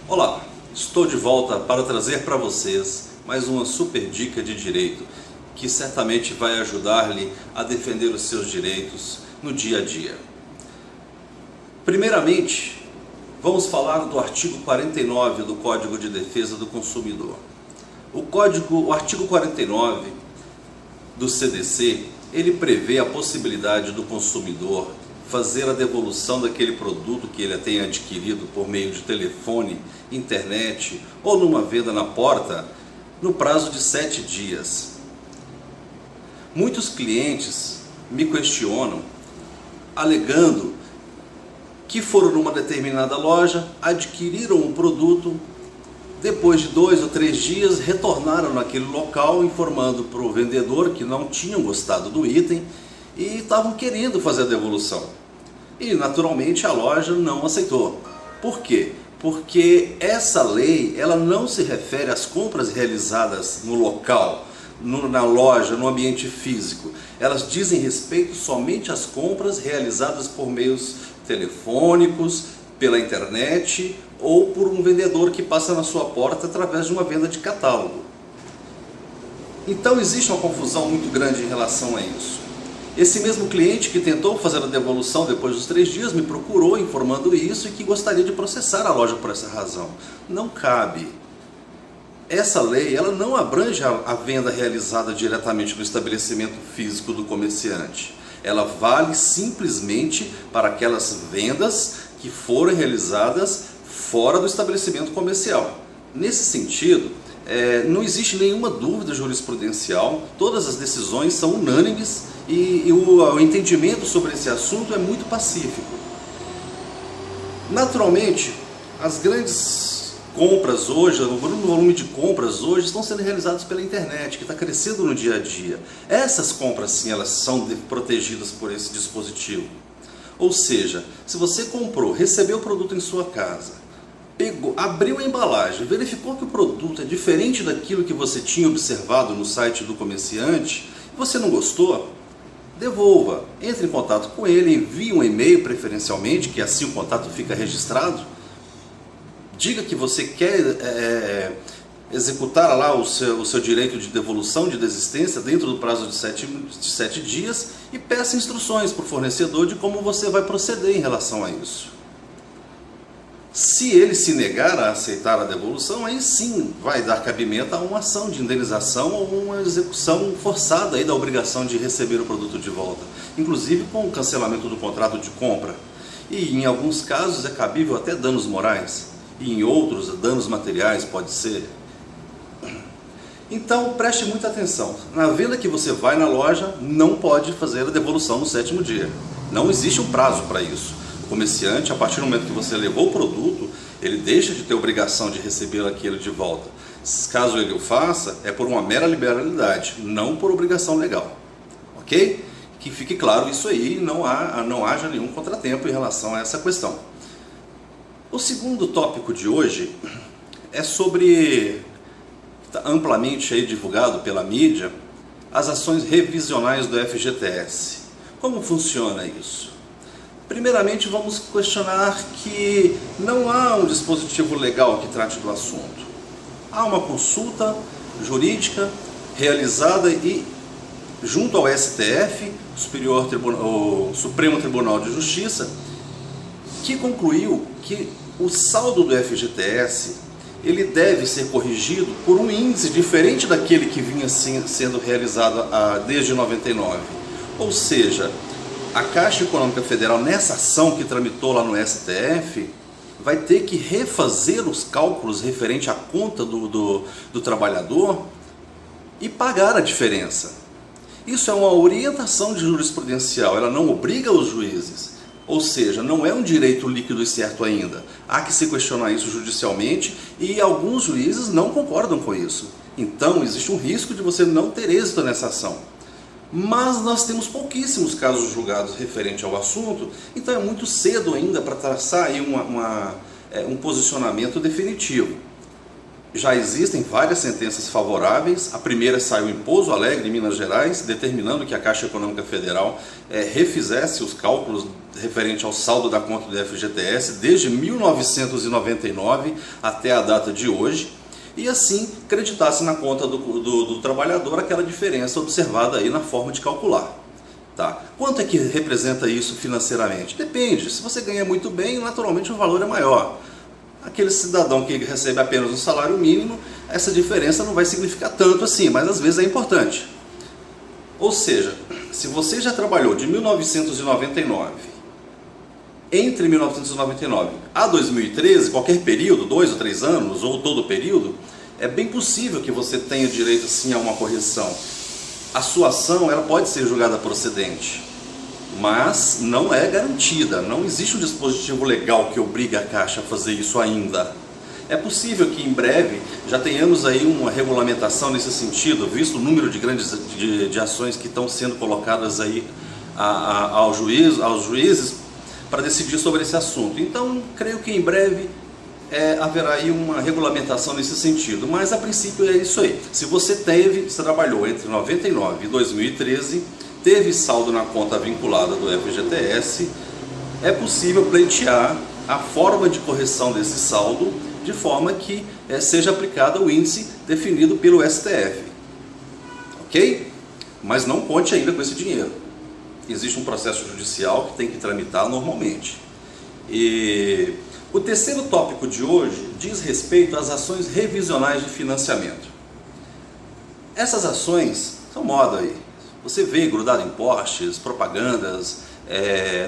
Olá, estou de volta para trazer para vocês mais uma super dica de direito que certamente vai ajudar-lhe a defender os seus direitos no dia a dia. Primeiramente, vamos falar do artigo 49 do Código de Defesa do Consumidor. O artigo 49 do CDC, ele prevê a possibilidade do consumidor fazer a devolução daquele produto que ele tenha adquirido por meio de telefone, internet ou numa venda na porta, no prazo de 7 dias. Muitos clientes me questionam, alegando que foram numa determinada loja, adquiriram um produto, depois de 2 ou 3 dias retornaram naquele local informando para o vendedor que não tinham gostado do item e estavam querendo fazer a devolução. E naturalmente a loja não aceitou. Por quê? Porque essa lei ela não se refere às compras realizadas no local, na loja, no ambiente físico. Elas dizem respeito somente às compras realizadas por meios telefônicos, pela internet ou por um vendedor que passa na sua porta através de uma venda de catálogo. Então existe uma confusão muito grande em relação a isso. Esse mesmo cliente que tentou fazer a devolução depois dos 3 dias me procurou informando isso e que gostaria de processar a loja por essa razão. Não cabe. Essa lei ela não abrange a venda realizada diretamente no estabelecimento físico do comerciante. Ela vale simplesmente para aquelas vendas que foram realizadas fora do estabelecimento comercial. Nesse sentido, não existe nenhuma dúvida jurisprudencial, todas as decisões são unânimes e o entendimento sobre esse assunto é muito pacífico. Naturalmente, as grandes compras hoje, o volume de compras hoje estão sendo realizadas pela internet, que está crescendo no dia a dia. Essas compras sim, elas são protegidas por esse dispositivo. Ou seja, se você comprou, recebeu o produto em sua casa, abriu a embalagem, verificou que o produto é diferente daquilo que você tinha observado no site do comerciante, e você não gostou, devolva, entre em contato com ele, envie um e-mail preferencialmente, que assim o contato fica registrado, diga que você quer executar lá o seu direito de devolução de desistência dentro do prazo de 7 dias e peça instruções para o fornecedor de como você vai proceder em relação a isso. Se ele se negar a aceitar a devolução, aí sim vai dar cabimento a uma ação de indenização ou uma execução forçada aí da obrigação de receber o produto de volta, inclusive com o cancelamento do contrato de compra. E em alguns casos é cabível até danos morais, e em outros danos materiais pode ser. Então preste muita atenção, na venda que você vai na loja não pode fazer a devolução no 7º dia, não existe um prazo para isso. O comerciante, a partir do momento que você levou o produto, ele deixa de ter obrigação de receber aquilo de volta. Caso ele o faça, é por uma mera liberalidade, não por obrigação legal. Ok? Que fique claro isso aí, não haja nenhum contratempo em relação a essa questão. O segundo tópico de hoje é sobre, está amplamente aí divulgado pela mídia, as ações revisionais do FGTS. Como funciona isso? Primeiramente, vamos questionar que não há um dispositivo legal que trate do assunto. Há uma consulta jurídica realizada junto ao STF, o Supremo Tribunal de Justiça, que concluiu que o saldo do FGTS ele deve ser corrigido por um índice diferente daquele que vinha sendo realizado desde 99. Ou seja, a Caixa Econômica Federal, nessa ação que tramitou lá no STF, vai ter que refazer os cálculos referente à conta do trabalhador e pagar a diferença. Isso é uma orientação jurisprudencial, ela não obriga os juízes, ou seja, não é um direito líquido e certo ainda. Há que se questionar isso judicialmente e alguns juízes não concordam com isso. Então existe um risco de você não ter êxito nessa ação. Mas nós temos pouquíssimos casos julgados referente ao assunto, então é muito cedo ainda para traçar aí um posicionamento definitivo. já existem várias sentenças favoráveis. A primeira saiu em Pouso Alegre, em Minas Gerais, determinando que a Caixa Econômica Federal refizesse os cálculos referente ao saldo da conta do FGTS desde 1999 até a data de hoje, e assim creditasse na conta do trabalhador aquela diferença observada aí na forma de calcular. Tá. Quanto é que representa isso financeiramente? Depende. Se você ganha muito bem, naturalmente o valor é maior. Aquele cidadão que recebe apenas um salário mínimo, essa diferença não vai significar tanto assim, mas às vezes é importante. Ou seja, se você já trabalhou de 1999, entre 1999 a 2013, qualquer período, 2 ou 3 anos, ou todo o período, é bem possível que você tenha direito sim a uma correção. A sua ação ela pode ser julgada procedente, mas não é garantida. Não existe um dispositivo legal que obriga a Caixa a fazer isso ainda. É possível que em breve já tenhamos aí uma regulamentação nesse sentido, visto o número de grandes de ações que estão sendo colocadas aí aos juízes para decidir sobre esse assunto. Então, creio que em breve haverá aí uma regulamentação nesse sentido, mas a princípio é isso aí. Se você trabalhou entre 99 e 2013, teve saldo na conta vinculada do FGTS, é possível pleitear a forma de correção desse saldo de forma que seja aplicado o índice definido pelo STF. Ok? Mas não conte ainda com esse dinheiro. Existe um processo judicial que tem que tramitar normalmente. E o terceiro tópico de hoje diz respeito às ações revisionais de financiamento. Essas ações são moda aí. Você vê grudado em postes, propagandas,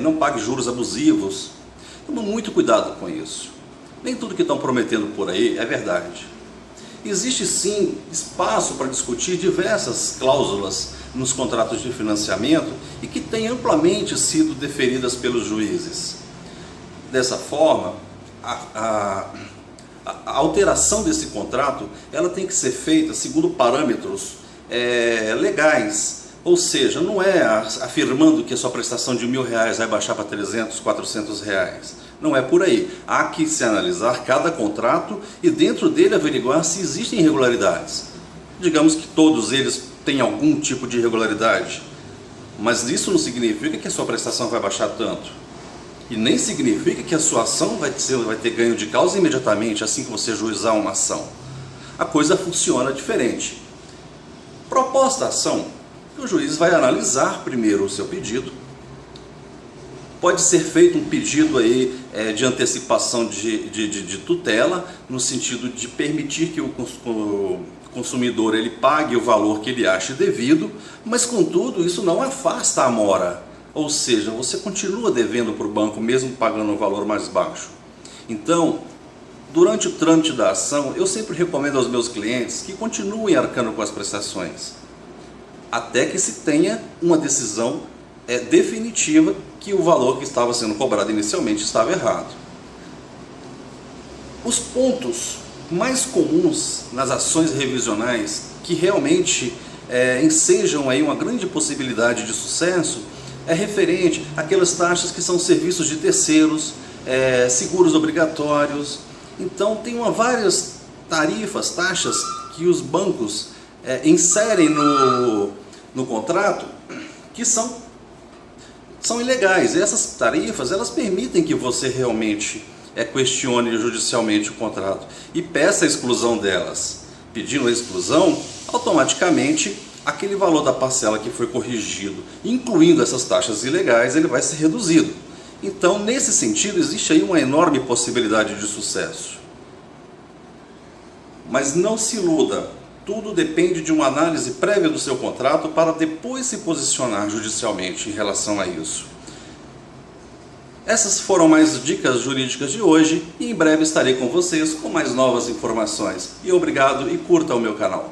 não pague juros abusivos. Toma muito cuidado com isso. Nem tudo que estão prometendo por aí é verdade. Existe sim espaço para discutir diversas cláusulas nos contratos de financiamento e que têm amplamente sido deferidas pelos juízes. Dessa forma, a alteração desse contrato ela tem que ser feita segundo parâmetros legais. Ou seja, não é afirmando que a sua prestação de R$1.000 vai baixar para 300, 400 reais. Não é por aí. Há que se analisar cada contrato e dentro dele averiguar se existem irregularidades. Digamos que todos eles têm algum tipo de irregularidade, mas isso não significa que a sua prestação vai baixar tanto. E nem significa que a sua ação vai ter ganho de causa imediatamente assim que você juizar uma ação. A coisa funciona diferente. Proposta a ação, o juiz vai analisar primeiro o seu pedido. Pode ser feito um pedido aí, de antecipação de tutela, no sentido de permitir que o consumidor ele pague o valor que ele acha devido, mas contudo isso não afasta a mora. Ou seja, você continua devendo para o banco mesmo pagando um valor mais baixo. Então, durante o trâmite da ação, eu sempre recomendo aos meus clientes que continuem arcando com as prestações, até que se tenha uma decisão definitiva que o valor que estava sendo cobrado inicialmente estava errado. Os pontos mais comuns nas ações revisionais que realmente ensejam aí uma grande possibilidade de sucesso é referente àquelas taxas que são serviços de terceiros, seguros obrigatórios. Então tem várias tarifas, taxas que os bancos inserem no contrato que são ilegais. E essas tarifas elas permitem que você realmente questione judicialmente o contrato e peça a exclusão delas. Pedindo a exclusão, automaticamente aquele valor da parcela que foi corrigido, incluindo essas taxas ilegais, ele vai ser reduzido. Então, nesse sentido, existe aí uma enorme possibilidade de sucesso. Mas não se iluda, tudo depende de uma análise prévia do seu contrato para depois se posicionar judicialmente em relação a isso. Essas foram mais dicas jurídicas de hoje e em breve estarei com vocês com mais novas informações. E obrigado e curta o meu canal.